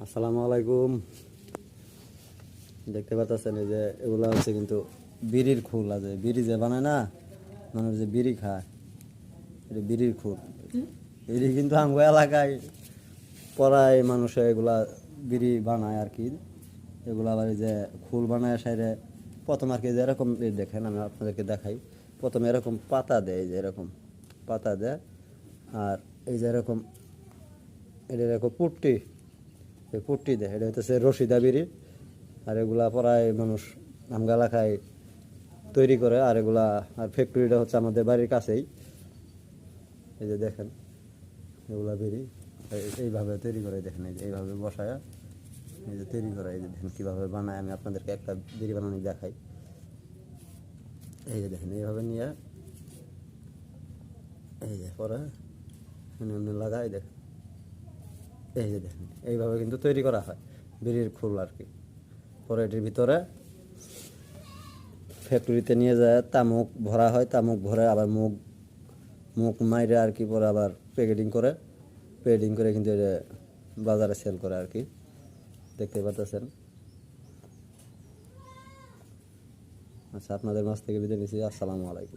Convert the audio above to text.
আসসালামু আলাইকুম। দেখতে পাচ্ছেন এই যে এগুলা হচ্ছে কিন্তু বিড়ির খোল আছে, বিড়ি যে বানায় না মানুষ যে বিড়ি খায়, এটা বিড়ির খোল। বিড়ি কিন্তু আঙ্গো এলাকায় পড়ায় মানুষে এগুলা বিড়ি বানায় আর কি। এগুলা আবার এই যে খোল বানায় সাইডে প্রথম আর কি যে এরকম দেখেন, আমি আপনাদেরকে দেখাই। প্রথমে এরকম পাতা দেয়, এই যে এরকম পাতা দেয়, আর এই যে এরকম এটা এরকম পুট্টি, এই পুট্টি দেয়, এটা হচ্ছে রশিদা বিড়ি। আর এগুলা প্রায় মানুষ আমগা এলাকায় তৈরি করে। আর এগুলা আর ফ্যাক্টরিটা হচ্ছে আমাদের বাড়ির কাছেই। এই যে দেখেন এগুলা বিড়ি এইভাবে তৈরি করে, দেখেন এই যে এইভাবে বসায় এই যে তৈরি করে। এই যে দেখেন কীভাবে বানায়, আমি আপনাদেরকে একটা বিড়ি বানানো দেখাই। এই যে দেখেন এইভাবে নিয়ে এই যে পরে এমনি লাগাই, দেখেন এই যে দেখেন এইভাবে কিন্তু তৈরি করা হয় বিড়ির খোল আর কি। পরে এটির ভিতরে ফ্যাক্টরিতে নিয়ে যায় তামুক ভরা হয়, তামুক ভরে আবার মুখ মুখ মাইরে আর কি, পরে আবার প্যাকেটিং করে, প্যাকেটিং করে কিন্তু এটা বাজারে সেল করে আর কি। দেখতে পাচ্ছেন। আচ্ছা, আপনাদের মাছ থেকে বিদায় নিচ্ছি। আসসালামু আলাইকুম।